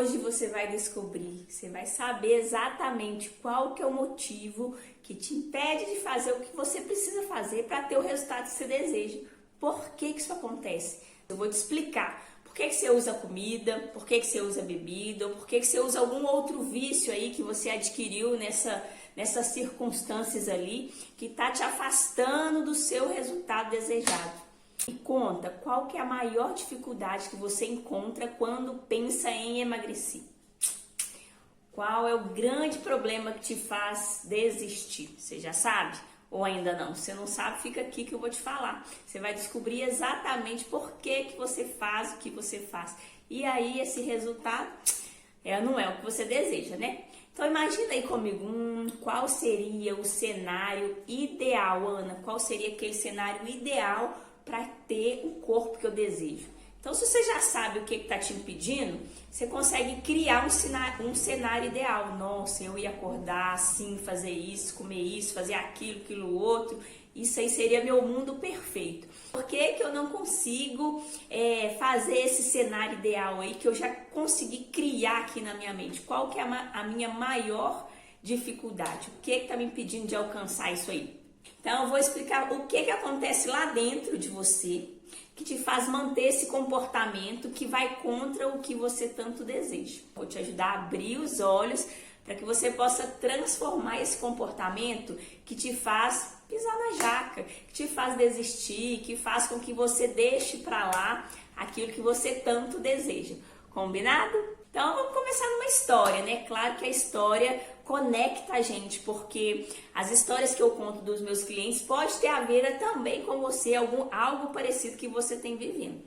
Hoje você vai descobrir, você vai saber exatamente qual que é o motivo que te impede de fazer o que você precisa fazer para ter o resultado que você deseja. Por que que isso acontece? Eu vou te explicar. Por que que você usa comida, por que que você usa bebida, ou por que que você usa algum outro vício aí que você adquiriu nessas circunstâncias ali que está te afastando do seu resultado desejado. E conta qual que é a maior dificuldade que você encontra quando pensa em emagrecer. Qual é o grande problema que te faz desistir? Você já sabe? Ou ainda não? Se você não sabe, fica aqui que eu vou te falar. Você vai descobrir exatamente por que que você faz o que você faz. E aí esse resultado não é o que você deseja, né? Então imagina aí comigo, qual seria o cenário ideal, Ana? Qual seria aquele cenário ideal para ter o corpo que eu desejo? Então, se você já sabe o que está te impedindo, você consegue criar um cenário ideal. Nossa, eu ia acordar assim, fazer isso, comer isso, fazer aquilo outro. Isso aí seria meu mundo perfeito. Por que que eu não consigo fazer esse cenário ideal aí que eu já consegui criar aqui na minha mente? Qual que é a minha maior dificuldade? O que está me impedindo de alcançar isso aí? Então, eu vou explicar o que acontece lá dentro de você que te faz manter esse comportamento que vai contra o que você tanto deseja. Vou te ajudar a abrir os olhos para que você possa transformar esse comportamento que te faz pisar na jaca, que te faz desistir, que faz com que você deixe para lá aquilo que você tanto deseja. Combinado? Então vamos começar numa história, né? Claro que a história conecta a gente, porque as histórias que eu conto dos meus clientes pode ter a ver também com você, algo parecido que você tem vivendo.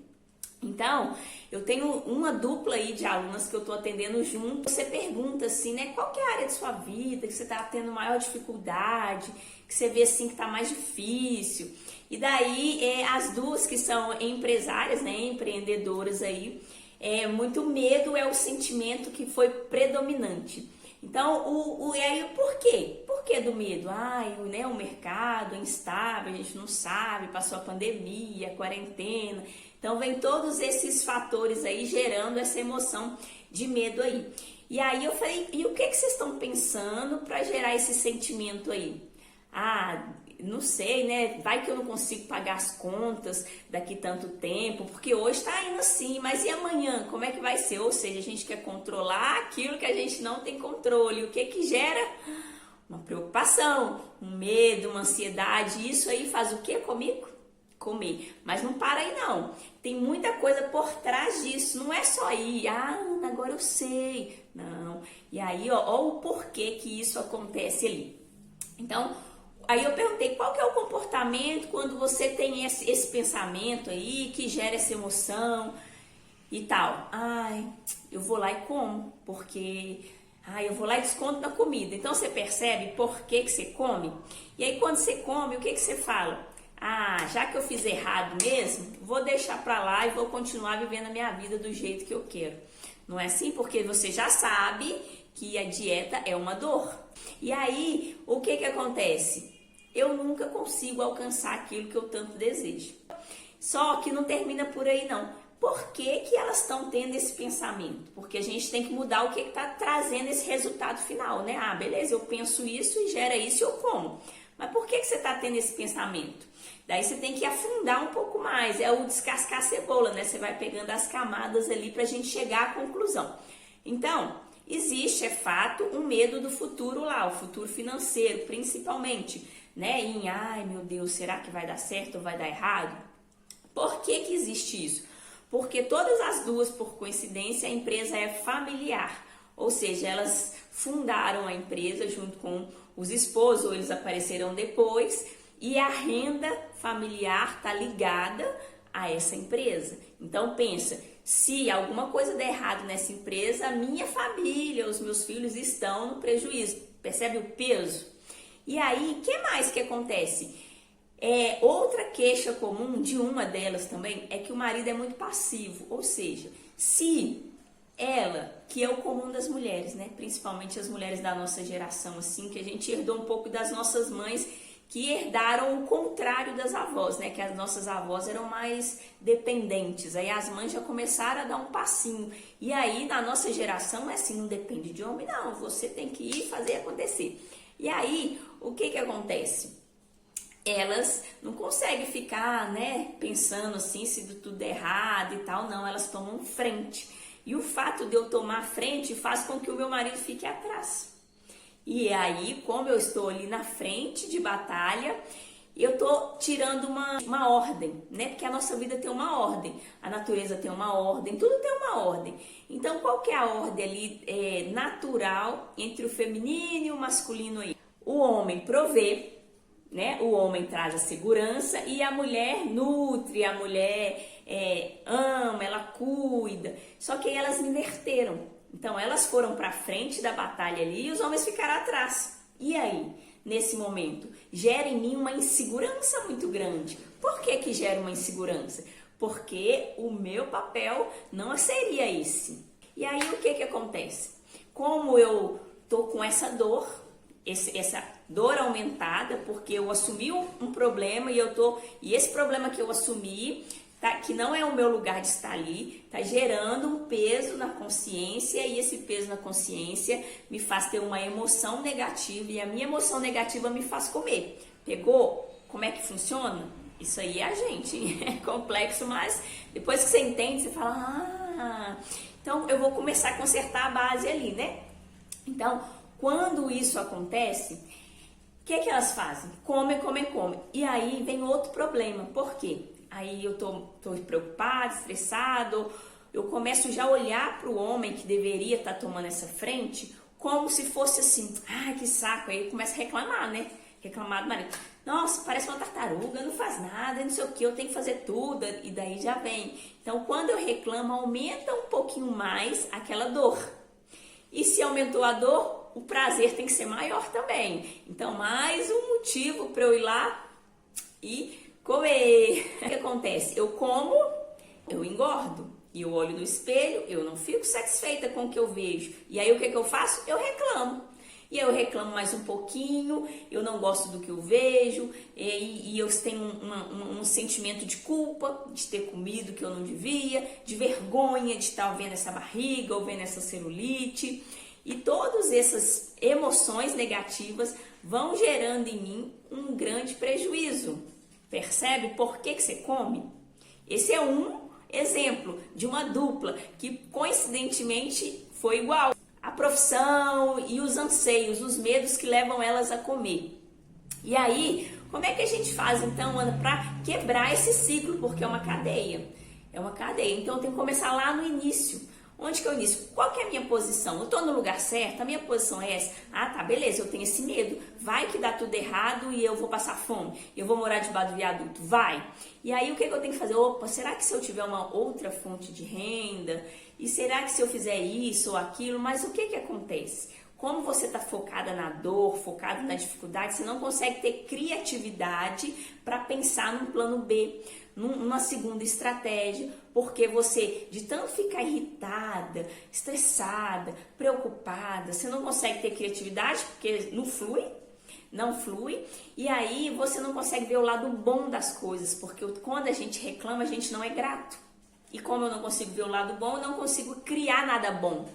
Então, eu tenho uma dupla aí de alunas que eu tô atendendo junto. Você pergunta assim, né? Qual que é a área de sua vida que você tá tendo maior dificuldade, que você vê assim que tá mais difícil? E daí, as duas que são empresárias, né? Empreendedoras aí, muito medo é o sentimento que foi predominante. Então, e aí por quê? Por que do medo? O mercado é instável, a gente não sabe, passou a pandemia, a quarentena. Então, vem todos esses fatores aí gerando essa emoção de medo aí. E aí eu falei, e o que vocês estão pensando para gerar esse sentimento aí? Não sei, né? Vai que eu não consigo pagar as contas daqui tanto tempo, porque hoje tá indo assim, mas e amanhã? Como é que vai ser? Ou seja, a gente quer controlar aquilo que a gente não tem controle. O que que gera? Uma preocupação, um medo, uma ansiedade. Isso aí faz o que comigo? Comer. Mas não para aí não. Tem muita coisa por trás disso. Não é só ir, Ana, agora eu sei. Não. E aí, ó o porquê que isso acontece ali. Então, aí eu perguntei, qual que é o comportamento quando você tem esse pensamento aí, que gera essa emoção e tal? Eu vou lá e como, porque eu vou lá e desconto na comida. Então você percebe por que que você come? E aí quando você come, o que que você fala? Já que eu fiz errado mesmo, vou deixar pra lá e vou continuar vivendo a minha vida do jeito que eu quero. Não é assim? Porque você já sabe que a dieta é uma dor. E aí, o que que acontece? Eu nunca consigo alcançar aquilo que eu tanto desejo. Só que não termina por aí não. Por que que elas estão tendo esse pensamento? Porque a gente tem que mudar o que está trazendo esse resultado final, né? Beleza, eu penso isso e gera isso e eu como. Mas por que que você está tendo esse pensamento? Daí você tem que afundar um pouco mais, é o descascar a cebola, né? Você vai pegando as camadas ali para a gente chegar à conclusão. Então, existe, é fato, um medo do futuro lá, o futuro financeiro, principalmente, né? Meu Deus, será que vai dar certo ou vai dar errado? Por que que existe isso? Porque todas as duas, por coincidência, a empresa é familiar, ou seja, elas fundaram a empresa junto com os esposos, ou eles apareceram depois, e a renda familiar está ligada a essa empresa. Então pensa, se alguma coisa der errado nessa empresa, a minha família, os meus filhos estão no prejuízo. Percebe o peso? E aí, o que mais que acontece? Outra queixa comum de uma delas também é que o marido é muito passivo, ou seja, se ela, que é o comum das mulheres, né? Principalmente as mulheres da nossa geração, assim, que a gente herdou um pouco das nossas mães, que herdaram o contrário das avós, né? Que as nossas avós eram mais dependentes. Aí as mães já começaram a dar um passinho. E aí na nossa geração é assim, não depende de homem, não. Você tem que ir fazer acontecer. E aí, o que acontece? Elas não conseguem ficar, né, pensando assim, se tudo é errado e tal, não, elas tomam frente. E o fato de eu tomar frente faz com que o meu marido fique atrás. E aí, como eu estou ali na frente de batalha, eu tô tirando uma ordem, né? Porque a nossa vida tem uma ordem, a natureza tem uma ordem, tudo tem uma ordem. Então, qual que é a ordem ali natural entre o feminino e o masculino aí? O homem provê, né? O homem traz a segurança e a mulher nutre, a mulher ama, ela cuida. Só que aí elas inverteram. Então elas foram para frente da batalha ali e os homens ficaram atrás. E aí, nesse momento, gera em mim uma insegurança muito grande. Por que gera uma insegurança? Porque o meu papel não seria esse. E aí o que acontece? Como eu tô com essa dor, essa dor aumentada, porque eu assumi um problema e esse problema que eu assumi, que não é o meu lugar de estar ali, tá gerando um peso na consciência e esse peso na consciência me faz ter uma emoção negativa e a minha emoção negativa me faz comer. Pegou? Como é que funciona? Isso aí é a gente, é complexo, mas depois que você entende, você fala, então eu vou começar a consertar a base ali, né? Então, quando isso acontece, o que elas fazem? Come. E aí vem outro problema, por quê? Aí eu tô preocupado, estressado, eu começo já a olhar para o homem que deveria estar tomando essa frente como se fosse assim, que saco, aí eu começo a reclamar, né? Reclamar do marido, nossa, parece uma tartaruga, não faz nada, não sei o que, eu tenho que fazer tudo, e daí já vem. Então quando eu reclamo, aumenta um pouquinho mais aquela dor. E se aumentou a dor, o prazer tem que ser maior também. Então mais um motivo para eu ir lá e comer. O que acontece? Eu como, eu engordo. E eu olho no espelho, eu não fico satisfeita com o que eu vejo. E aí o que eu faço? Eu reclamo. E eu reclamo mais um pouquinho, eu não gosto do que eu vejo, e eu tenho um sentimento de culpa de ter comido o que eu não devia, de vergonha de estar vendo essa barriga ou vendo essa celulite. E todas essas emoções negativas vão gerando em mim um grande prejuízo. Percebe por que você come? Esse é um exemplo de uma dupla que coincidentemente foi igual. A profissão e os anseios, os medos que levam elas a comer. E aí, como é que a gente faz então, Ana, para quebrar esse ciclo? Porque é uma cadeia. É uma cadeia. Então tem que começar lá no início. Onde que eu inicio? Qual que é a minha posição? Eu estou no lugar certo? A minha posição é essa? Tá, beleza, eu tenho esse medo. Vai que dá tudo errado e eu vou passar fome. Eu vou morar debaixo do viaduto. Vai. E aí o que eu tenho que fazer? Opa, será que se eu tiver uma outra fonte de renda? E será que se eu fizer isso ou aquilo? Mas o que acontece? Como você está focada na dor, focada na dificuldade, você não consegue ter criatividade para pensar num plano B, numa segunda estratégia, porque você, de tanto ficar irritada, estressada, preocupada, você não consegue ter criatividade, porque não flui, e aí você não consegue ver o lado bom das coisas, porque quando a gente reclama, a gente não é grato. E como eu não consigo ver o lado bom, eu não consigo criar nada bom.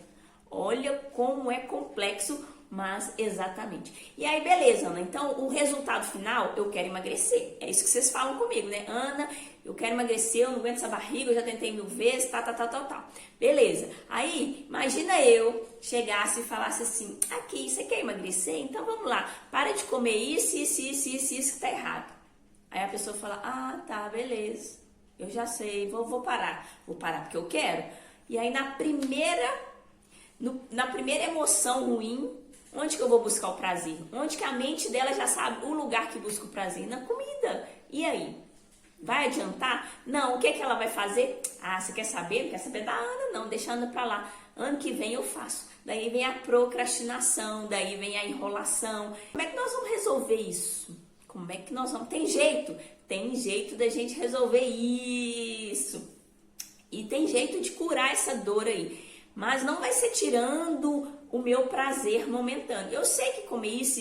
Olha como é complexo, mas exatamente. E aí, beleza, Ana. Então, o resultado final, eu quero emagrecer. É isso que vocês falam comigo, né? Ana, eu quero emagrecer, eu não aguento essa barriga, eu já tentei 1000 vezes, tal. Beleza. Aí, imagina eu chegasse e falasse assim, aqui, você quer emagrecer? Então, vamos lá. Para de comer isso que tá errado. Aí a pessoa fala, tá, beleza. Eu já sei, vou parar. Vou parar porque eu quero. E aí, na primeira emoção ruim, onde que eu vou buscar o prazer? Onde que a mente dela já sabe o lugar que busca o prazer? Na comida. E aí? Vai adiantar? Não. O que ela vai fazer? Você quer saber? Não quer saber da Ana? Não, deixa a Ana pra lá. Ano que vem eu faço. Daí vem a procrastinação, daí vem a enrolação. Como é que nós vamos resolver isso? Como é que nós vamos? Tem jeito da gente resolver isso. E tem jeito de curar essa dor aí. Mas não vai ser tirando o meu prazer momentâneo. Eu sei que comer isso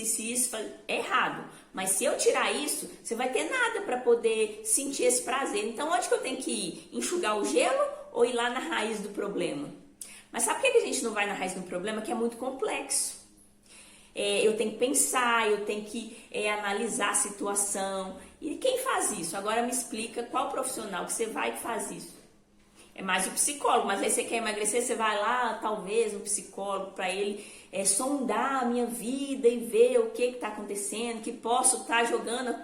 é errado, mas se eu tirar isso, você vai ter nada para poder sentir esse prazer. Então, onde que eu tenho que ir? Enxugar o gelo ou ir lá na raiz do problema? Mas sabe por que a gente não vai na raiz do problema? Que é muito complexo. Eu tenho que pensar, eu tenho que analisar a situação. E quem faz isso? Agora me explica qual profissional que você vai que faz isso. É mais o psicólogo, mas aí você quer emagrecer, você vai lá, talvez, um psicólogo, para ele sondar a minha vida e ver o que está acontecendo, que posso estar jogando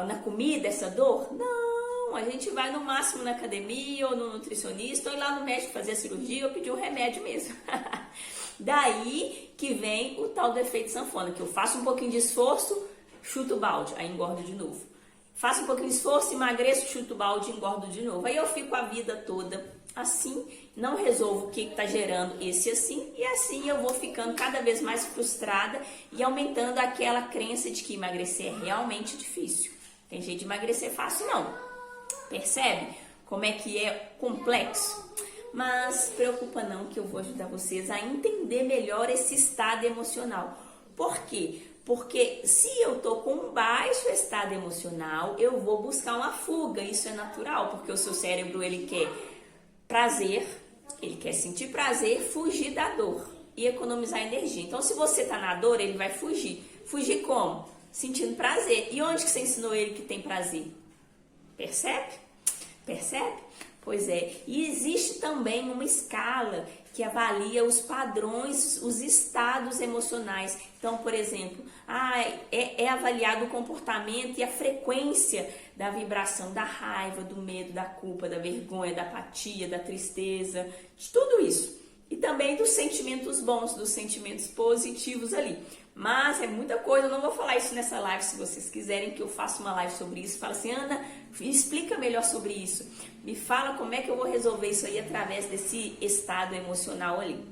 na comida essa dor? Não, a gente vai no máximo na academia ou no nutricionista, ou ir lá no médico fazer a cirurgia ou pedir um remédio mesmo. Daí que vem o tal do efeito sanfona, que eu faço um pouquinho de esforço, chuto o balde, aí engordo de novo. Faço um pouquinho de esforço, emagreço, chuto o balde e engordo de novo. Aí eu fico a vida toda assim, não resolvo o que está gerando esse assim, e assim eu vou ficando cada vez mais frustrada e aumentando aquela crença de que emagrecer é realmente difícil. Tem jeito de emagrecer fácil não. Percebe como é que é complexo? Mas preocupa não que eu vou ajudar vocês a entender melhor esse estado emocional. Por quê? Porque se eu tô com um baixo estado emocional, eu vou buscar uma fuga. Isso é natural, porque o seu cérebro ele quer prazer, ele quer sentir prazer, fugir da dor e economizar energia. Então, se você tá na dor, ele vai fugir. Fugir como? Sentindo prazer. E onde que você ensinou ele que tem prazer? Percebe? Percebe? Pois é. E existe também uma escala que avalia os padrões, os estados emocionais. Então, por exemplo, é avaliado o comportamento e a frequência da vibração da raiva, do medo, da culpa, da vergonha, da apatia, da tristeza, de tudo isso. E também dos sentimentos bons, dos sentimentos positivos ali. Mas é muita coisa, eu não vou falar isso nessa live. Se vocês quiserem que eu faça uma live sobre isso, fala assim, Ana, explica melhor sobre isso. Me fala como é que eu vou resolver isso aí através desse estado emocional ali.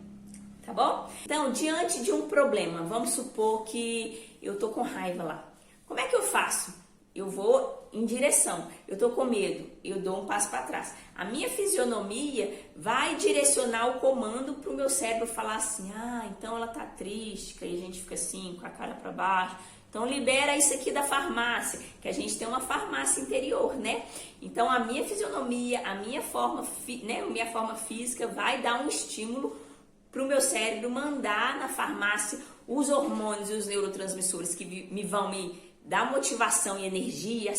Tá bom? Então, diante de um problema, vamos supor que eu tô com raiva lá. Como é que eu faço? Eu vou em direção, eu tô com medo, eu dou um passo para trás. A minha fisionomia vai direcionar o comando pro meu cérebro falar assim, então ela tá triste, que aí a gente fica assim, com a cara para baixo. Então libera isso aqui da farmácia, que a gente tem uma farmácia interior, né? Então a minha fisionomia, a minha forma física vai dar um estímulo pro meu cérebro mandar na farmácia os hormônios e os neurotransmissores que vão me dar motivação e energia,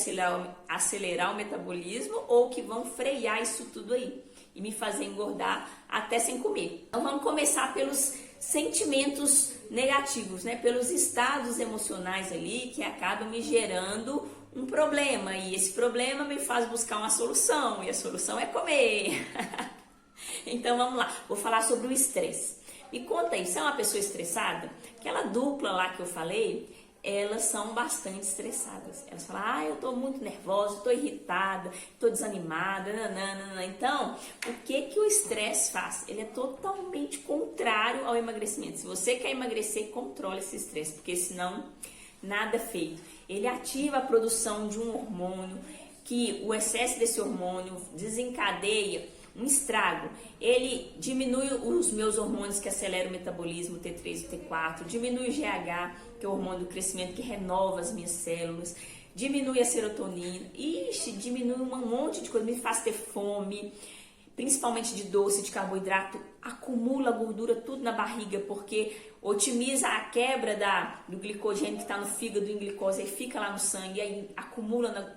acelerar o metabolismo, ou que vão frear isso tudo aí e me fazer engordar até sem comer. Então vamos começar pelos sentimentos negativos, né? Pelos estados emocionais ali que acabam me gerando um problema, e esse problema me faz buscar uma solução, e a solução é comer. Então vamos lá, vou falar sobre o estresse. Me conta aí, você é uma pessoa estressada? Aquela dupla lá que eu falei, elas são bastante estressadas. Elas falam, eu tô muito nervosa, tô irritada, tô desanimada, nananana. Então, o que o estresse faz? Ele é totalmente contrário ao emagrecimento. Se você quer emagrecer, controle esse estresse, porque senão, nada feito. Ele ativa a produção de um hormônio, que o excesso desse hormônio desencadeia um estrago. Ele diminui os meus hormônios que aceleram o metabolismo, o T3 e o T4, diminui o GH, que é o hormônio do crescimento que renova as minhas células, diminui a serotonina, diminui um monte de coisa, me faz ter fome, principalmente de doce, de carboidrato, acumula gordura tudo na barriga, porque otimiza a quebra do glicogênio que está no fígado em glicose, aí fica lá no sangue, aí acumula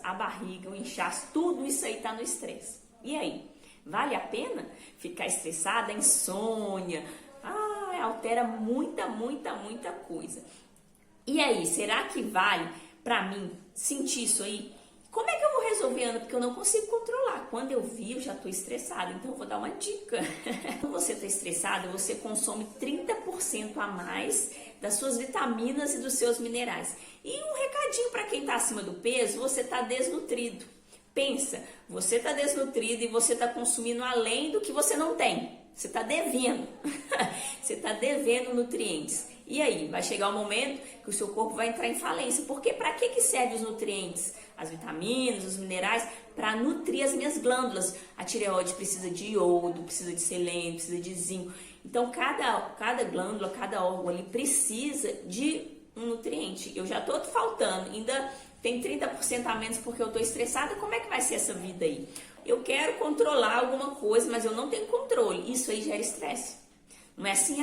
a barriga, o inchaço, tudo isso aí está no estresse. E aí, vale a pena ficar estressada? Insônia, altera muita coisa. E aí, será que vale pra mim sentir isso aí? Como é que eu vou resolver, Ana? Porque eu não consigo controlar. Quando eu vi, eu já tô estressada, então eu vou dar uma dica. Quando você tá estressada, você consome 30% a mais das suas vitaminas e dos seus minerais. E um recadinho para quem tá acima do peso, você tá desnutrido. Pensa, você está desnutrido e você está consumindo além do que você não tem. Você está devendo. Você está devendo nutrientes. E aí, vai chegar um momento que o seu corpo vai entrar em falência. Porque para que servem os nutrientes? As vitaminas, os minerais, para nutrir as minhas glândulas. A tireoide precisa de iodo, precisa de selênio, precisa de zinco. Então, cada glândula, cada órgão ali precisa de um nutriente. Eu já estou faltando, ainda tem 30% a menos porque eu estou estressada. Como é que vai ser essa vida aí? Eu quero controlar alguma coisa, mas eu não tenho controle. Isso aí gera estresse. Não é assim,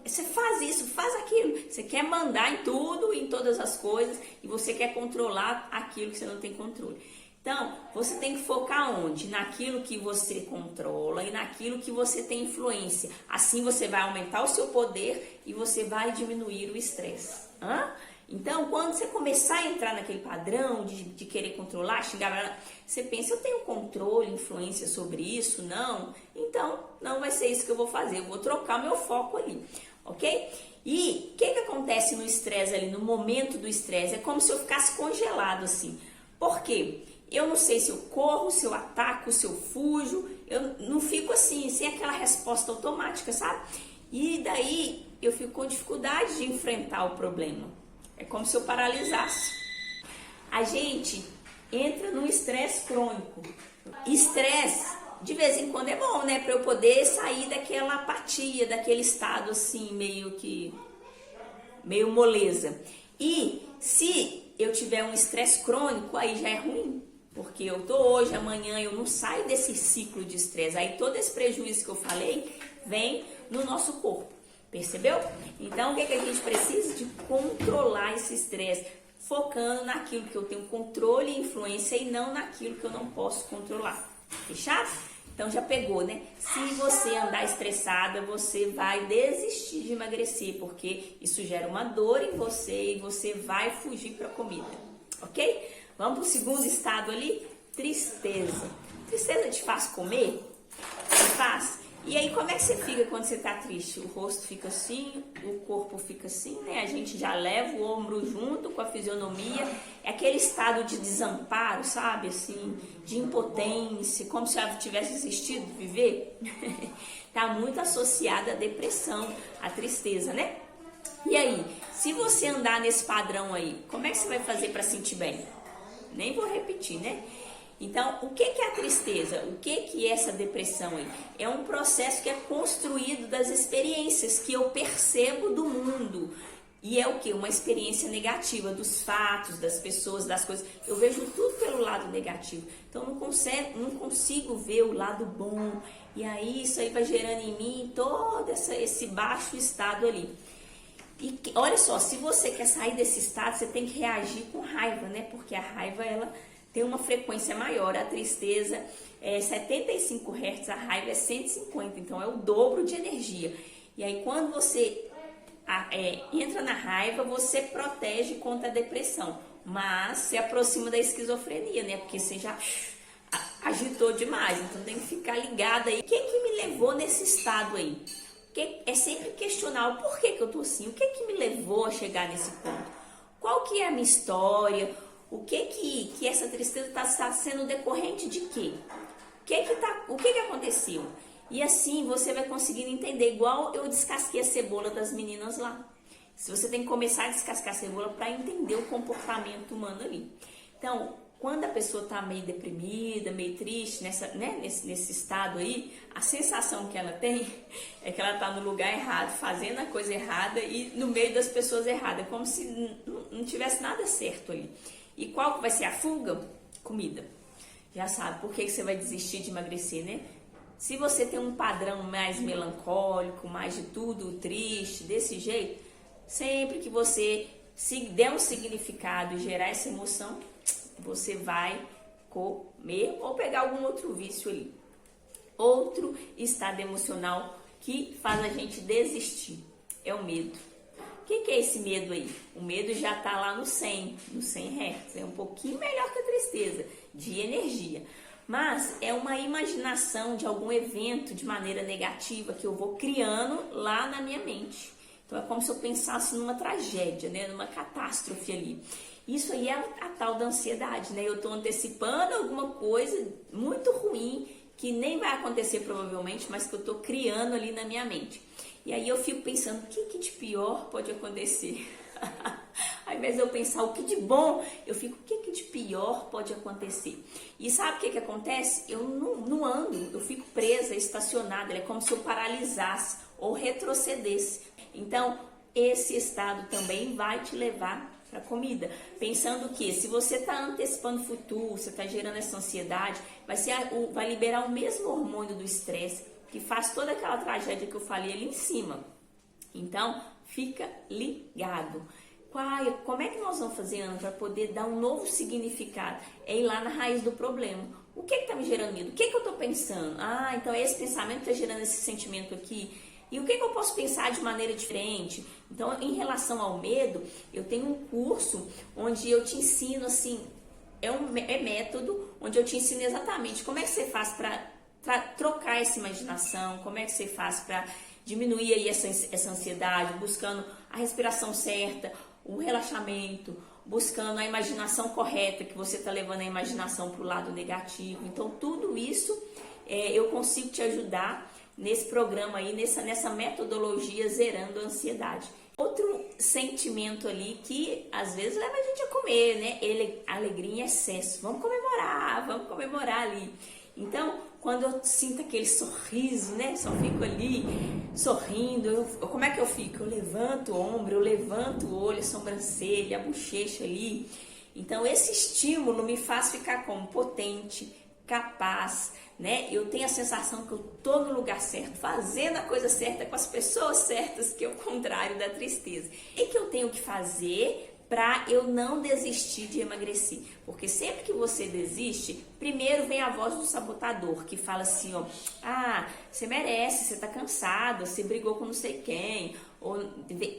você faz isso, faz aquilo. Você quer mandar em tudo, em todas as coisas, e você quer controlar aquilo que você não tem controle. Então, você tem que focar onde? Naquilo que você controla e naquilo que você tem influência. Assim você vai aumentar o seu poder e você vai diminuir o estresse. Então, quando você começar a entrar naquele padrão de querer controlar, xingar, você pensa, eu tenho controle, influência sobre isso? Não? Então, não vai ser isso que eu vou fazer. Eu vou trocar meu foco ali, ok? E o que acontece no estresse ali, no momento do estresse? É como se eu ficasse congelado assim. Por quê? Eu não sei se eu corro, se eu ataco, se eu fujo. Eu não fico assim, sem aquela resposta automática, sabe? E daí eu fico com dificuldade de enfrentar o problema. É como se eu paralisasse. A gente entra num estresse crônico. Estresse, de vez em quando, é bom, né? Para eu poder sair daquela apatia, daquele estado assim, meio moleza. E se eu tiver um estresse crônico, aí já é ruim. Porque eu tô hoje, amanhã eu não saio desse ciclo de estresse. Aí todo esse prejuízo que eu falei vem no nosso corpo. Percebeu? Então, o que a gente precisa? De controlar esse estresse, focando naquilo que eu tenho controle e influência e não naquilo que eu não posso controlar. Fechado? Então, já pegou, né? Se você andar estressada, você vai desistir de emagrecer, porque isso gera uma dor em você e você vai fugir para a comida, ok? Vamos para o segundo estado ali? Tristeza. Tristeza te faz comer? Te faz? E aí, como é que você fica quando você tá triste? O rosto fica assim, o corpo fica assim, né? A gente já leva o ombro junto com a fisionomia. É aquele estado de desamparo, sabe? Assim, de impotência, como se ela tivesse desistido de viver. Tá muito associada à depressão, à tristeza, né? E aí, se você andar nesse padrão aí, como é que você vai fazer para sentir bem? Nem vou repetir, né? Então, o que é a tristeza? O que é essa depressão aí? É um processo que é construído das experiências que eu percebo do mundo. E é o que? Uma experiência negativa dos fatos, das pessoas, das coisas. Eu vejo tudo pelo lado negativo. Então, não consigo ver o lado bom. E aí, isso aí vai gerando em mim todo esse baixo estado ali. E olha só, se você quer sair desse estado, você tem que reagir com raiva, né? Porque a raiva, ela tem uma frequência maior. A tristeza é 75 Hz, a raiva é 150, então é o dobro de energia. E aí quando você entra na raiva, você protege contra a depressão, mas se aproxima da esquizofrenia, né? Porque você já agitou demais, então tem que ficar ligado aí. O que me levou nesse estado aí? É sempre questionar o porquê que eu tô assim, o que me levou a chegar nesse ponto? Qual que é a minha história? O que essa tristeza está sendo decorrente de quê? O que aconteceu? E assim você vai conseguindo entender, igual eu descasquei a cebola das meninas lá. Se você tem que começar a descascar a cebola para entender o comportamento humano ali. Então, quando a pessoa está meio deprimida, meio triste, nesse estado aí, a sensação que ela tem é que ela está no lugar errado, fazendo a coisa errada e no meio das pessoas erradas, como se não tivesse nada certo ali. E qual que vai ser a fuga? Comida. Já sabe, por que você vai desistir de emagrecer, né? Se você tem um padrão mais melancólico, mais de tudo triste, desse jeito, sempre que você der um significado e gerar essa emoção, você vai comer ou pegar algum outro vício ali. Outro estado emocional que faz a gente desistir é o medo. O que é esse medo aí? O medo já está lá no 100 Hz. É um pouquinho melhor que a tristeza, de energia. Mas é uma imaginação de algum evento de maneira negativa que eu vou criando lá na minha mente. Então é como se eu pensasse numa tragédia, né? Numa catástrofe ali. Isso aí é a tal da ansiedade, né? Eu estou antecipando alguma coisa muito ruim que nem vai acontecer provavelmente, mas que eu tô criando ali na minha mente. E aí eu fico pensando, o que de pior pode acontecer? Ao invés de eu pensar o que de bom, eu fico, o que de pior pode acontecer? E sabe o que acontece? Eu não ando, eu fico presa, estacionada, é como se eu paralisasse ou retrocedesse. Então, esse estado também vai te levar para comida, pensando que se você está antecipando o futuro, você está gerando essa ansiedade, vai liberar o mesmo hormônio do estresse, que faz toda aquela tragédia que eu falei ali em cima. Então, fica ligado. Como é que nós vamos fazer, Ana, para poder dar um novo significado? É ir lá na raiz do problema. O que está me gerando medo? O que eu estou pensando? Então é esse pensamento que está gerando esse sentimento aqui. E o que eu posso pensar de maneira diferente? Então, em relação ao medo, eu tenho um curso onde eu te ensino, assim, é método, onde eu te ensino exatamente como é que você faz para trocar essa imaginação, como é que você faz para diminuir aí essa ansiedade, buscando a respiração certa, o relaxamento, buscando a imaginação correta, que você está levando a imaginação para o lado negativo. Então, tudo isso eu consigo te ajudar nesse programa aí, nessa metodologia Zerando a Ansiedade. Outro sentimento ali que às vezes leva a gente a comer, né? Alegria em excesso. Vamos comemorar ali. Então, quando eu sinto aquele sorriso, né? Só fico ali sorrindo. Como é que eu fico? Eu levanto o ombro, eu levanto o olho, a sobrancelha, a bochecha ali. Então, esse estímulo me faz ficar como potente, capaz, né? Eu tenho a sensação que eu tô no lugar certo, fazendo a coisa certa com as pessoas certas, que é o contrário da tristeza. E que eu tenho que fazer para eu não desistir de emagrecer? Porque sempre que você desiste, primeiro vem a voz do sabotador, que fala assim, ó, você merece, você tá cansado, você brigou com não sei quem. Ou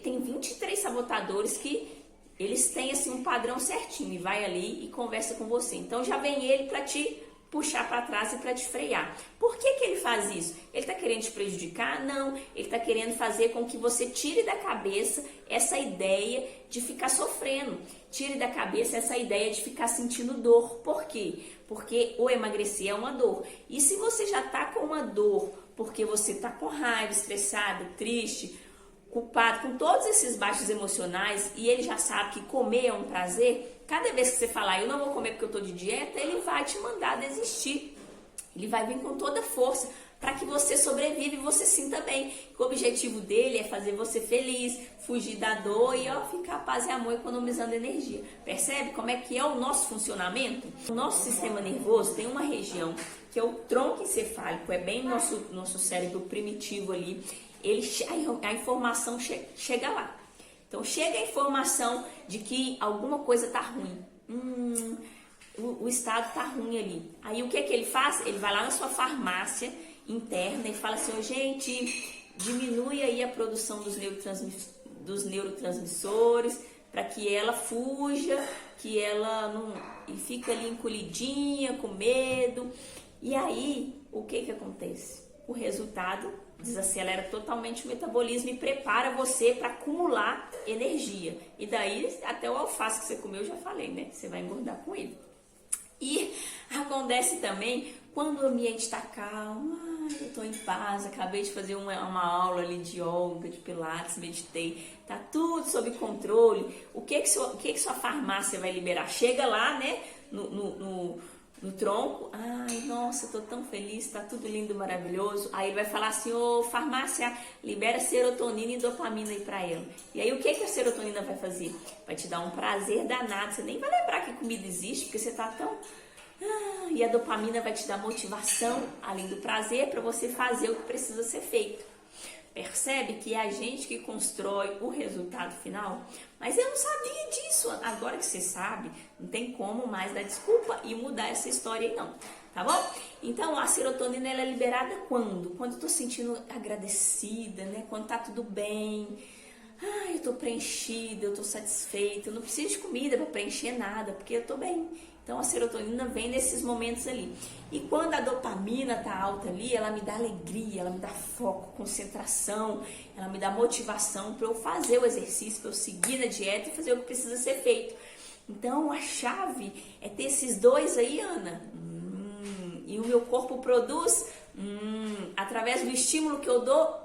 tem 23 sabotadores que eles têm assim um padrão certinho e vai ali e conversa com você. Então já vem ele para te puxar para trás e para te frear. Por que ele faz isso? Ele está querendo te prejudicar? Não. Ele está querendo fazer com que você tire da cabeça essa ideia de ficar sofrendo. Tire da cabeça essa ideia de ficar sentindo dor. Por quê? Porque o emagrecer é uma dor. E se você já está com uma dor porque você está com raiva, estressado, triste, culpado, com todos esses baixos emocionais, e ele já sabe que comer é um prazer, cada vez que você falar, eu não vou comer porque eu tô de dieta, ele vai te mandar desistir. Ele vai vir com toda força para que você sobreviva e você sinta bem. O objetivo dele é fazer você feliz, fugir da dor e ficar paz e amor, economizando energia. Percebe como é que é o nosso funcionamento? O nosso sistema nervoso tem uma região que é o tronco encefálico, é bem nosso cérebro primitivo ali. A informação chega lá. Então chega a informação de que alguma coisa tá ruim. O estado tá ruim ali. Aí o que ele faz? Ele vai lá na sua farmácia interna e fala assim, gente, diminui aí a produção dos neurotransmissores para que ela fuja, que ela não e fica ali encolhidinha, com medo. E aí, o que acontece? O resultado desacelera totalmente o metabolismo e prepara você para acumular energia. E daí, até o alface que você comeu, eu já falei, né? Você vai engordar com ele. E acontece também quando o ambiente está calmo. Eu estou em paz, acabei de fazer uma aula ali de yoga, de pilates, meditei. Tá tudo sob controle. O que sua farmácia vai liberar? Chega lá, né? No tronco, nossa, tô tão feliz, tá tudo lindo, maravilhoso. Aí ele vai falar assim, farmácia, libera serotonina e dopamina aí pra ela. E aí o que a serotonina vai fazer? Vai te dar um prazer danado, você nem vai lembrar que comida existe, porque você tá tão... E a dopamina vai te dar motivação, além do prazer, para você fazer o que precisa ser feito. Percebe que é a gente que constrói o resultado final? Mas eu não sabia disso. Agora que você sabe, não tem como mais dar desculpa e mudar essa história aí não, tá bom? Então a serotonina ela é liberada quando? Quando eu tô sentindo agradecida, né? Quando tá tudo bem. Eu tô preenchida, eu tô satisfeita, eu não preciso de comida para preencher nada, porque eu tô bem. Então a serotonina vem nesses momentos ali. E quando a dopamina tá alta ali, ela me dá alegria, ela me dá foco, concentração, ela me dá motivação para eu fazer o exercício, para eu seguir na dieta e fazer o que precisa ser feito. Então a chave é ter esses dois aí, Ana. E o meu corpo produz através do estímulo que eu dou.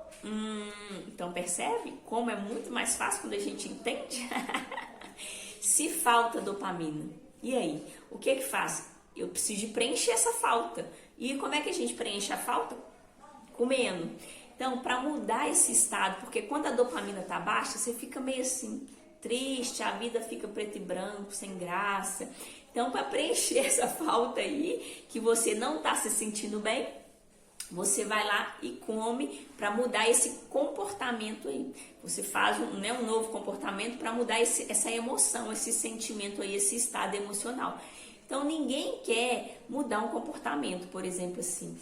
Então percebe como é muito mais fácil quando a gente entende? Se falta dopamina, e aí? O que faz? Eu preciso de preencher essa falta. E como é que a gente preenche a falta? Comendo. Então, para mudar esse estado, porque quando a dopamina tá baixa, você fica meio assim, triste, a vida fica preto e branco, sem graça. Então, para preencher essa falta aí, que você não tá se sentindo bem, você vai lá e come para mudar esse comportamento aí. Você faz um novo comportamento para mudar essa emoção, esse sentimento aí, esse estado emocional. Então, ninguém quer mudar um comportamento, por exemplo, assim,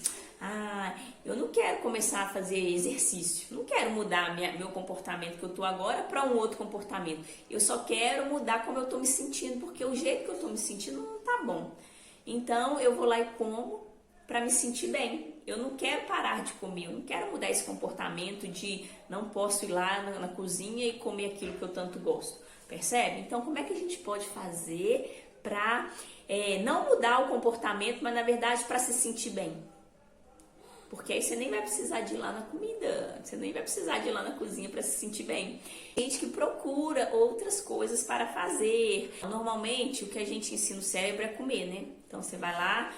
eu não quero começar a fazer exercício, não quero mudar meu comportamento que eu tô agora para um outro comportamento. Eu só quero mudar como eu tô me sentindo, porque o jeito que eu tô me sentindo não tá bom. Então, eu vou lá e como para me sentir bem. Eu não quero parar de comer, eu não quero mudar esse comportamento de não posso ir lá na cozinha e comer aquilo que eu tanto gosto. Percebe? Então, como é que a gente pode fazer para não mudar o comportamento, mas na verdade para se sentir bem? Porque aí você nem vai precisar de ir lá na comida, você nem vai precisar de ir lá na cozinha para se sentir bem. Tem gente que procura outras coisas para fazer. Normalmente, o que a gente ensina o cérebro é comer, né? Então, você vai lá,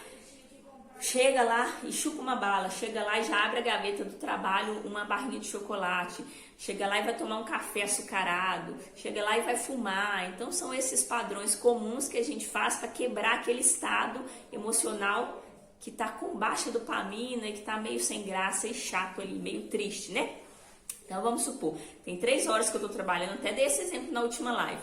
chega lá e chupa uma bala, chega lá e já abre a gaveta do trabalho, uma barrinha de chocolate, chega lá e vai tomar um café açucarado, chega lá e vai fumar. Então, são esses padrões comuns que a gente faz para quebrar aquele estado emocional que tá com baixa dopamina e que tá meio sem graça e chato ali, meio triste, né? Então, vamos supor, tem 3 horas que eu tô trabalhando, até dei esse exemplo na última live.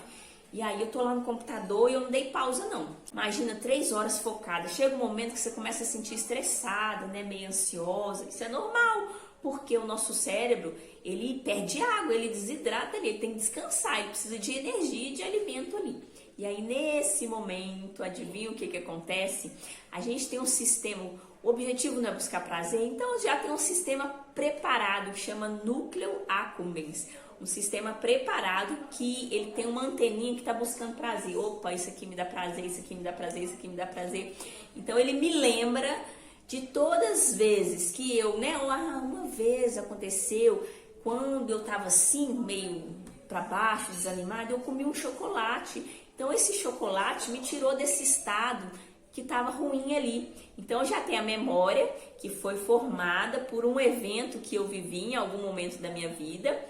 E aí eu tô lá no computador e eu não dei pausa não. Imagina 3 horas focada. Chega um momento que você começa a sentir estressada, né? Meio ansiosa. Isso é normal, porque o nosso cérebro, ele perde água, ele desidrata ali, ele tem que descansar, ele precisa de energia e de alimento ali. E aí nesse momento, adivinha o que acontece? A gente tem um sistema, o objetivo não é buscar prazer, então já tem um sistema preparado que chama núcleo accumbens. Um sistema preparado que ele tem uma anteninha que está buscando prazer. Opa, isso aqui me dá prazer, isso aqui me dá prazer, isso aqui me dá prazer. Então ele me lembra de todas as vezes que eu, né? Uma vez aconteceu, quando eu estava assim, meio para baixo, desanimada, eu comi um chocolate. Então esse chocolate me tirou desse estado que estava ruim ali. Então já tem a memória que foi formada por um evento que eu vivi em algum momento da minha vida.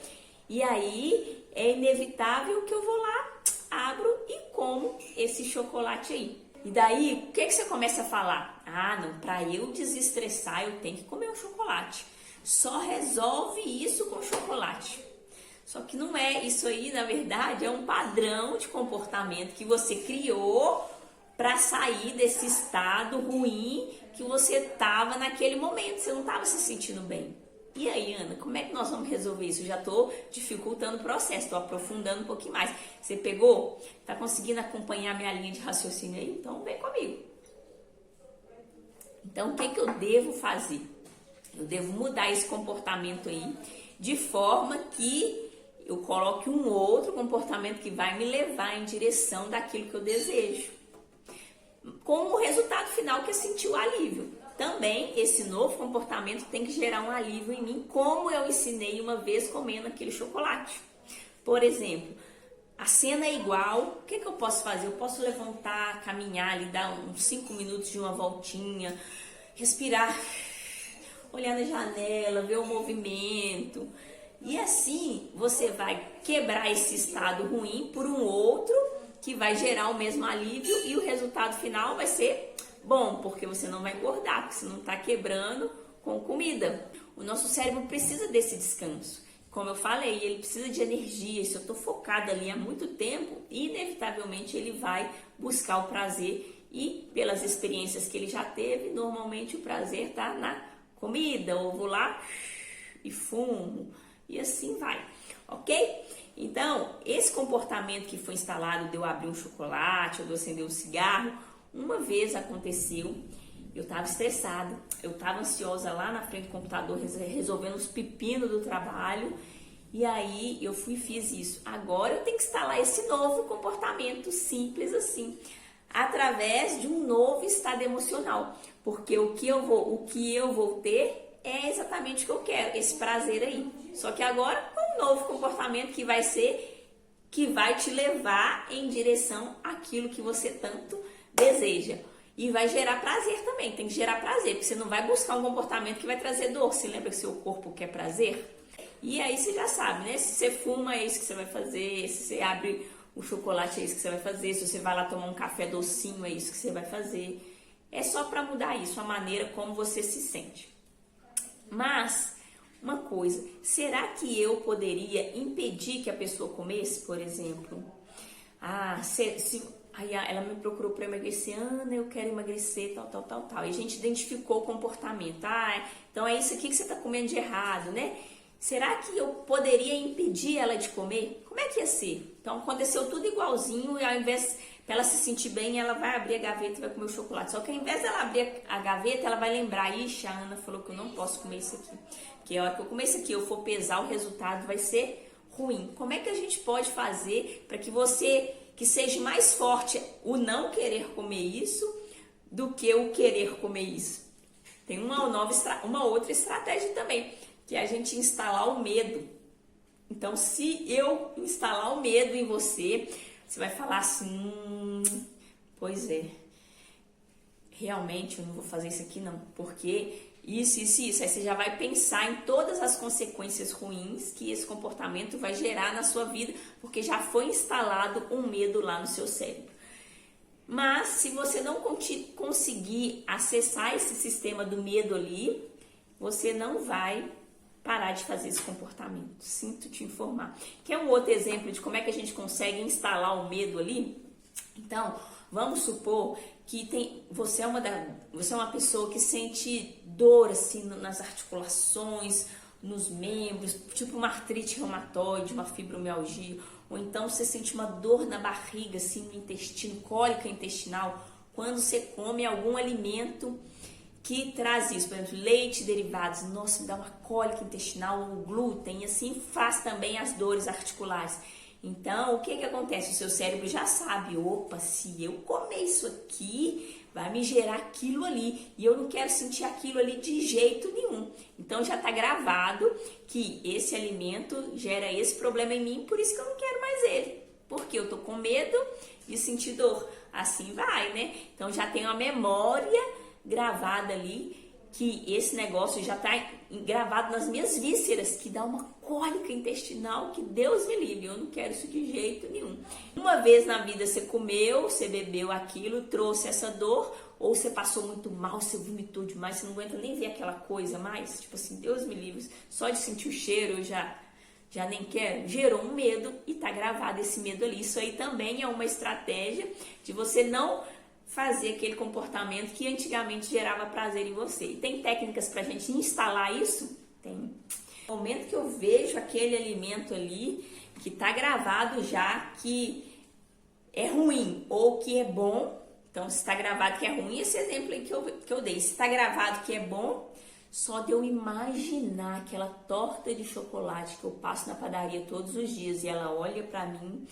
E aí é inevitável que eu vou lá, abro e como esse chocolate aí. E daí, o que você começa a falar? Não, para eu desestressar eu tenho que comer um chocolate. Só resolve isso com chocolate. Só que não é isso aí, na verdade, é um padrão de comportamento que você criou para sair desse estado ruim que você estava naquele momento. Você não estava se sentindo bem. E aí, Ana, como é que nós vamos resolver isso? Eu já estou dificultando o processo, estou aprofundando um pouquinho mais. Você pegou? Está conseguindo acompanhar minha linha de raciocínio aí? Então, vem comigo. Então, o que eu devo fazer? Eu devo mudar esse comportamento aí, de forma que eu coloque um outro comportamento que vai me levar em direção daquilo que eu desejo. Com o resultado final que é sentir o alívio. Também, esse novo comportamento tem que gerar um alívio em mim, como eu ensinei uma vez comendo aquele chocolate. Por exemplo, a cena é igual, o que eu posso fazer? Eu posso levantar, caminhar ali, dar uns 5 minutos de uma voltinha, respirar, olhar na janela, ver o movimento. E assim, você vai quebrar esse estado ruim por um outro que vai gerar o mesmo alívio e o resultado final vai ser bom, porque você não vai engordar, porque você não está quebrando com comida. O nosso cérebro precisa desse descanso. Como eu falei, ele precisa de energia. Se eu estou focada ali há muito tempo, inevitavelmente ele vai buscar o prazer. E pelas experiências que ele já teve, normalmente o prazer está na comida. Ou vou lá e fumo. E assim vai, ok? Então, esse comportamento que foi instalado de eu abrir um chocolate ou de eu acender um cigarro, uma vez aconteceu, eu estava estressada, eu estava ansiosa lá na frente do computador, resolvendo os pepinos do trabalho, e aí eu fui e fiz isso. Agora eu tenho que instalar esse novo comportamento simples assim. através de um novo estado emocional, porque o que eu vou ter é exatamente o que eu quero, esse prazer aí. Só que agora com um novo comportamento que vai te levar em direção àquilo que você tanto deseja. E vai gerar prazer também, tem que gerar prazer, porque você não vai buscar um comportamento que vai trazer dor. Você lembra que seu corpo quer prazer? E aí você já sabe, né? Se você fuma, é isso que você vai fazer. Se você abre o chocolate, é isso que você vai fazer. Se você vai lá tomar um café docinho, é isso que você vai fazer. É só para mudar isso, a maneira como você se sente. Mas, uma coisa, será que eu poderia impedir que a pessoa comesse, por exemplo? Aí ela me procurou para emagrecer, Ana, eu quero emagrecer, tal. E a gente identificou o comportamento. Então é isso aqui que você está comendo de errado, né? Será que eu poderia impedir ela de comer? Como é que ia ser? Então aconteceu tudo igualzinho e ao invés para ela se sentir bem, ela vai abrir a gaveta e vai comer o chocolate. Só que ao invés dela abrir a gaveta, ela vai lembrar, ixi, a Ana falou que eu não posso comer isso aqui. Porque a hora que eu comer isso aqui, eu for pesar, o resultado vai ser ruim. Como é que a gente pode fazer para que seja mais forte o não querer comer isso do que o querer comer isso? Tem uma outra estratégia também, que é a gente instalar o medo. Então, se eu instalar o medo em você vai falar assim, pois é, realmente eu não vou fazer isso aqui não, porque isso. Aí você já vai pensar em todas as consequências ruins que esse comportamento vai gerar na sua vida, porque já foi instalado um medo lá no seu cérebro. Mas se você não conseguir acessar esse sistema do medo ali, você não vai parar de fazer esse comportamento. Sinto te informar. Quer um outro exemplo de como é que a gente consegue instalar o medo ali? Então, vamos supor que você é uma pessoa que sente dor assim nas articulações, nos membros, tipo uma artrite reumatoide, uma fibromialgia, ou então você sente uma dor na barriga, assim, no intestino, cólica intestinal, quando você come algum alimento que traz isso, por exemplo, leite, derivados, nossa, me dá uma cólica intestinal, o glúten, e assim faz também as dores articulares. Então, o que acontece? O seu cérebro já sabe, opa, se eu comer isso aqui, vai me gerar aquilo ali, e eu não quero sentir aquilo ali de jeito nenhum. Então, já está gravado que esse alimento gera esse problema em mim, por isso que eu não quero mais ele, porque eu tô com medo de sentir dor. Assim vai, né? Então, já tem uma memória gravada ali, que esse negócio já está gravado nas minhas vísceras, que dá uma cólica intestinal, que Deus me livre, eu não quero isso de jeito nenhum. Uma vez na vida você comeu, você bebeu aquilo, trouxe essa dor, ou você passou muito mal, você vomitou demais, você não aguenta nem ver aquela coisa mais, tipo assim, Deus me livre, só de sentir o cheiro eu já nem quero, gerou um medo e tá gravado esse medo ali. Isso aí também é uma estratégia de você não fazer aquele comportamento que antigamente gerava prazer em você. E tem técnicas pra gente instalar isso? Tem. No momento que eu vejo aquele alimento ali, que tá gravado já que é ruim ou que é bom, então se tá gravado que é ruim, esse exemplo aí que eu dei, se tá gravado que é bom, só de eu imaginar aquela torta de chocolate que eu passo na padaria todos os dias e ela olha pra mim,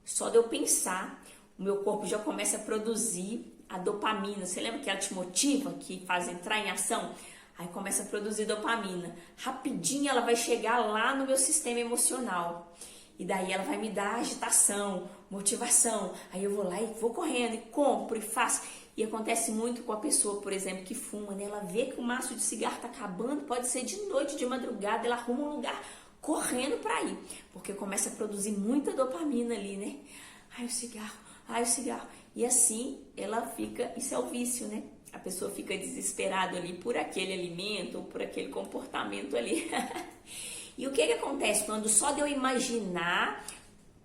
só de eu pensar, o meu corpo já começa a produzir a dopamina. Você lembra que ela te motiva, que faz entrar em ação? Aí começa a produzir dopamina. Rapidinho ela vai chegar lá no meu sistema emocional. E daí ela vai me dar agitação, motivação. Aí eu vou lá e vou correndo e compro e faço. E acontece muito com a pessoa, por exemplo, que fuma, né? Ela vê que o maço de cigarro tá acabando, pode ser de noite, de madrugada, ela arruma um lugar correndo pra ir. Porque começa a produzir muita dopamina ali, né? Ai, o cigarro. E assim ela fica, isso é o vício, né? A pessoa fica desesperada ali por aquele alimento ou por aquele comportamento ali. E o que acontece quando só de eu imaginar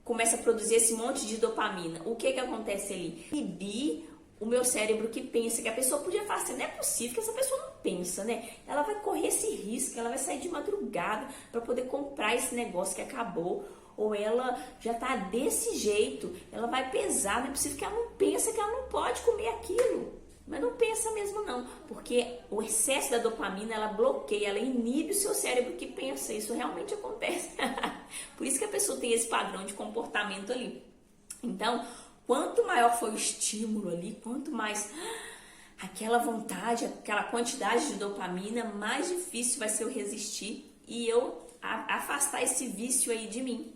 começa a produzir esse monte de dopamina? O que acontece ali? Inibir o meu cérebro que pensa, que a pessoa podia falar assim, não é possível que essa pessoa não pensa, né? Ela vai correr esse risco, ela vai sair de madrugada para poder comprar esse negócio que acabou. Ou ela já tá desse jeito, ela vai pesar, não é possível que ela não pensa que ela não pode comer aquilo. Mas não pensa mesmo não, porque o excesso da dopamina, ela bloqueia, ela inibe o seu cérebro que pensa, isso realmente acontece. Por isso que a pessoa tem esse padrão de comportamento ali. Então, quanto maior foi o estímulo ali, quanto mais aquela vontade, aquela quantidade de dopamina, mais difícil vai ser eu resistir e eu afastar esse vício aí de mim.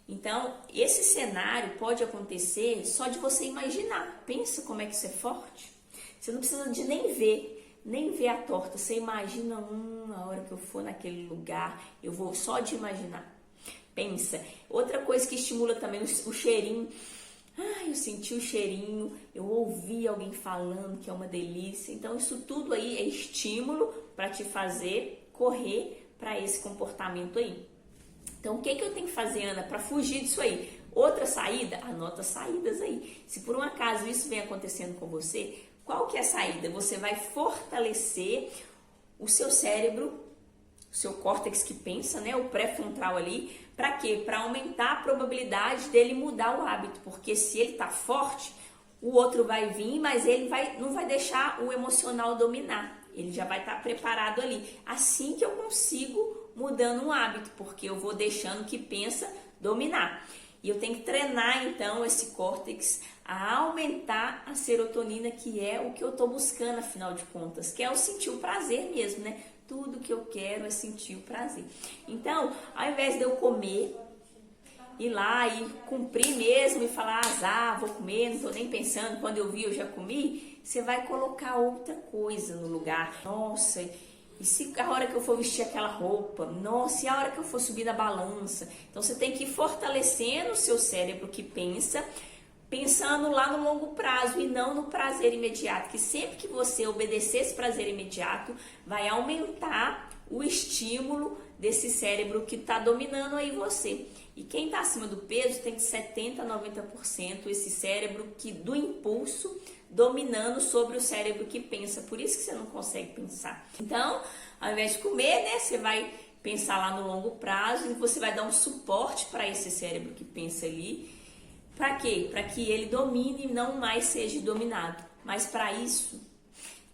Então, esse cenário pode acontecer só de você imaginar. Pensa como é que isso é forte. Você não precisa de nem ver a torta. Você imagina, a hora que eu for naquele lugar, eu vou só de imaginar. Pensa. Outra coisa que estimula também o cheirinho. Eu senti o cheirinho, eu ouvi alguém falando que é uma delícia. Então, isso tudo aí é estímulo para te fazer correr para esse comportamento aí. Então, o que eu tenho que fazer, Ana, para fugir disso aí? Outra saída? Anota saídas aí. Se por um acaso isso vem acontecendo com você, qual que é a saída? Você vai fortalecer o seu cérebro, o seu córtex que pensa, né? O pré-frontal ali. Para quê? Para aumentar a probabilidade dele mudar o hábito. Porque se ele tá forte, o outro vai vir, mas ele não vai deixar o emocional dominar. Ele já vai estar preparado ali. Assim que eu consigo mudando um hábito, porque eu vou deixando o que pensa dominar. E eu tenho que treinar, então, esse córtex a aumentar a serotonina, que é o que eu estou buscando, afinal de contas, que é o sentir o prazer mesmo, né? Tudo que eu quero é sentir o prazer. Então, ao invés de eu comer, ir lá e cumprir mesmo e falar, vou comer, não estou nem pensando, quando eu vi eu já comi, você vai colocar outra coisa no lugar. Nossa, e se a hora que eu for vestir aquela roupa? Nossa, e a hora que eu for subir na balança? Então você tem que ir fortalecendo o seu cérebro que pensa, pensando lá no longo prazo e não no prazer imediato. Que sempre que você obedecer esse prazer imediato, vai aumentar o estímulo desse cérebro que está dominando aí você. E quem está acima do peso tem de 70% a 90% esse cérebro do impulso dominando sobre o cérebro que pensa. Por isso que você não consegue pensar. Então, ao invés de comer, né, você vai pensar lá no longo prazo e você vai dar um suporte para esse cérebro que pensa ali. Para quê? Para que ele domine e não mais seja dominado. Mas para isso,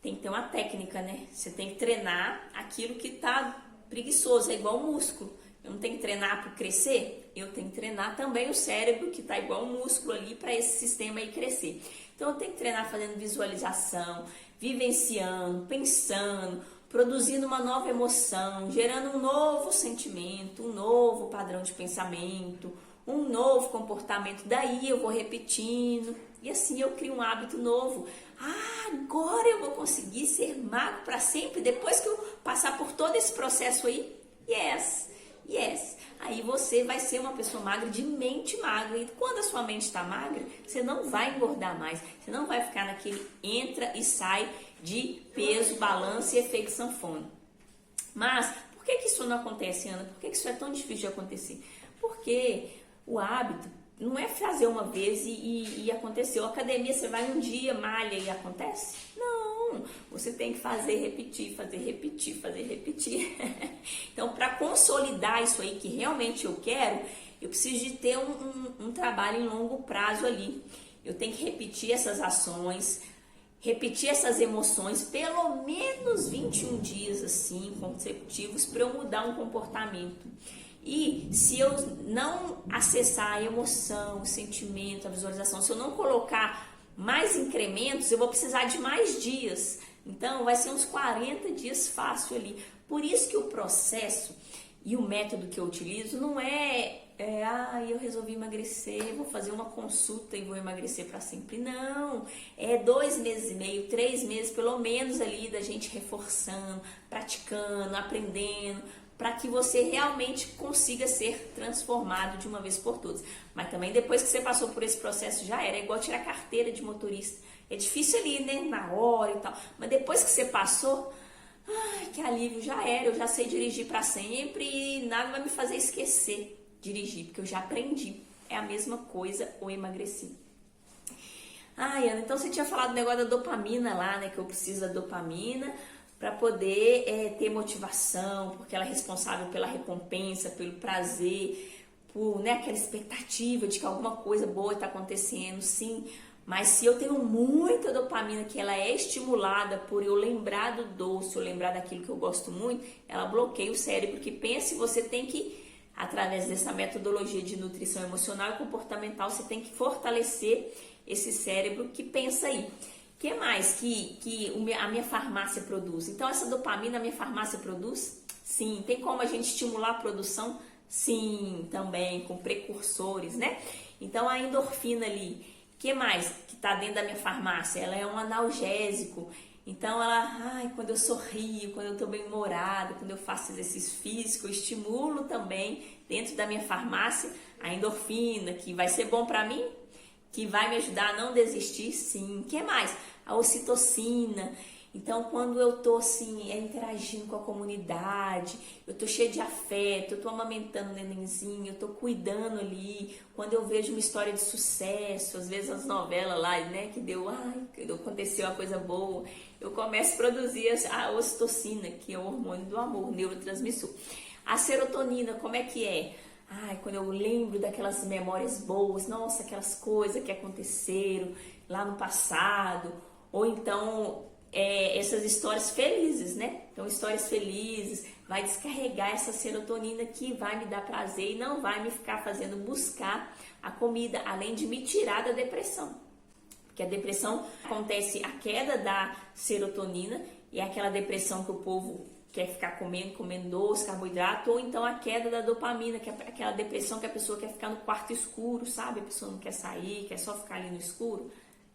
tem que ter uma técnica, né? Você tem que treinar aquilo que está preguiçoso, é igual músculo. Eu não tenho que treinar para crescer? Eu tenho que treinar também o cérebro, que está igual um músculo ali, para esse sistema aí crescer. Então, eu tenho que treinar fazendo visualização, vivenciando, pensando, produzindo uma nova emoção, gerando um novo sentimento, um novo padrão de pensamento, um novo comportamento. Daí eu vou repetindo e assim eu crio um hábito novo. Agora eu vou conseguir ser magro para sempre, depois que eu passar por todo esse processo aí? Yes. Aí você vai ser uma pessoa magra, de mente magra. E quando a sua mente está magra, você não vai engordar mais. Você não vai ficar naquele entra e sai de peso, balanço e efeito sanfona. Mas, por que isso não acontece, Ana? Por que isso é tão difícil de acontecer? Porque o hábito não é fazer uma vez e aconteceu. A academia, você vai um dia, malha e acontece? Não, você tem que fazer, repetir. Então, para consolidar isso aí que realmente eu quero, eu preciso de ter um trabalho em longo prazo ali. Eu tenho que repetir essas ações, repetir essas emoções, pelo menos 21 dias assim, consecutivos, para eu mudar um comportamento. E se eu não acessar a emoção, o sentimento, a visualização, se eu não colocar mais incrementos, eu vou precisar de mais dias. Então, vai ser uns 40 dias fácil ali. Por isso que o processo e o método que eu utilizo não eu resolvi emagrecer, vou fazer uma consulta e vou emagrecer para sempre. Não, é 2 meses e meio, 3 meses pelo menos ali da gente reforçando, praticando, aprendendo, para que você realmente consiga ser transformado de uma vez por todas. Mas também depois que você passou por esse processo já era, é igual tirar carteira de motorista. É difícil ali, né, na hora e tal, mas depois que você passou, que alívio, já era, eu já sei dirigir para sempre e nada vai me fazer esquecer dirigir, porque eu já aprendi. É a mesma coisa o emagrecer. Ana, então você tinha falado do negócio da dopamina lá, né, que eu preciso da dopamina para poder ter motivação, porque ela é responsável pela recompensa, pelo prazer, por aquela expectativa de que alguma coisa boa está acontecendo, sim. Mas se eu tenho muita dopamina, que ela é estimulada por eu lembrar do doce, eu lembrar daquilo que eu gosto muito, ela bloqueia o cérebro que pensa e você tem que através dessa metodologia de nutrição emocional e comportamental, você tem que fortalecer esse cérebro que pensa aí. O que mais que a minha farmácia produz? Então, essa dopamina a minha farmácia produz? Sim. Tem como a gente estimular a produção? Sim, também, com precursores, né? Então, a endorfina ali, o que mais que está dentro da minha farmácia? Ela é um analgésico. Então, quando eu sorrio, quando eu estou bem-humorada, quando eu faço exercício físico, eu estimulo também dentro da minha farmácia a endorfina, que vai ser bom para mim, que vai me ajudar a não desistir, sim. O que mais? A ocitocina. Então, quando eu tô assim, interagindo com a comunidade, eu tô cheia de afeto, eu tô amamentando o nenenzinho, eu tô cuidando ali, quando eu vejo uma história de sucesso, às vezes as novelas lá, né, que aconteceu uma coisa boa, eu começo a produzir a ocitocina, que é o hormônio do amor, neurotransmissor. A serotonina, como é que é? Quando eu lembro daquelas memórias boas, nossa, aquelas coisas que aconteceram lá no passado, ou então essas histórias felizes, né? Então, histórias felizes, vai descarregar essa serotonina que vai me dar prazer e não vai me ficar fazendo buscar a comida, além de me tirar da depressão. Porque a depressão acontece a queda da serotonina e é aquela depressão que o povo quer ficar comendo doce, carboidrato, ou então a queda da dopamina, que é aquela depressão que a pessoa quer ficar no quarto escuro, sabe? A pessoa não quer sair, quer só ficar ali no escuro.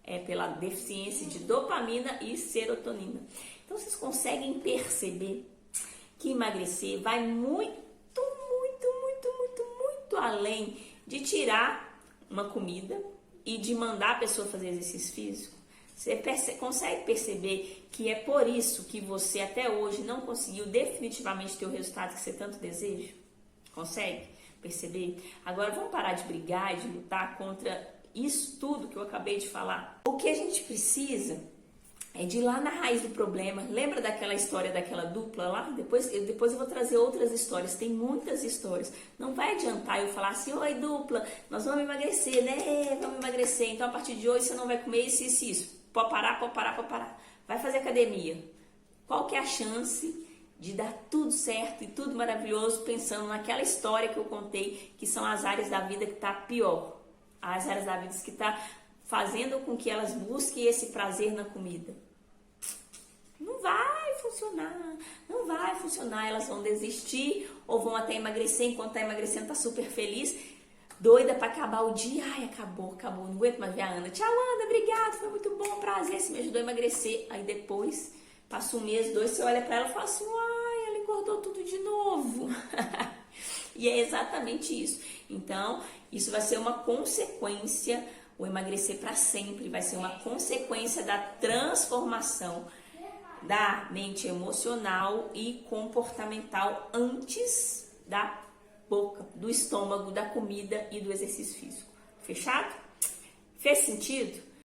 É pela deficiência de dopamina e serotonina. Então, vocês conseguem perceber que emagrecer vai muito além de tirar uma comida e de mandar a pessoa fazer exercício físico. Você consegue perceber que é por isso que você até hoje não conseguiu definitivamente ter o resultado que você tanto deseja? Consegue perceber? Agora vamos parar de brigar e de lutar contra isso tudo que eu acabei de falar. O que a gente precisa é de ir lá na raiz do problema. Lembra daquela história daquela dupla lá? Depois eu vou trazer outras histórias, tem muitas histórias. Não vai adiantar eu falar assim, oi dupla, nós vamos emagrecer, né? Vamos emagrecer, então a partir de hoje você não vai comer isso, isso, isso. Pode parar. Vai fazer academia. Qual que é a chance de dar tudo certo e tudo maravilhoso pensando naquela história que eu contei, que são as áreas da vida que tá pior? As áreas da vida que está fazendo com que elas busquem esse prazer na comida. Não vai funcionar, elas vão desistir ou vão até emagrecer, enquanto está emagrecendo, tá super feliz, doida para acabar o dia, acabou, não aguento mais ver a Ana, tchau Ana, obrigada, foi muito bom, prazer, você me ajudou a emagrecer, aí depois, passa 1 mês, 2, você olha para ela e fala assim, ela engordou tudo de novo. E é exatamente isso. Então, isso vai ser uma consequência, o emagrecer para sempre vai ser uma consequência da transformação da mente emocional e comportamental antes da boca, do estômago, da comida e do exercício físico. Fechado? Fez sentido?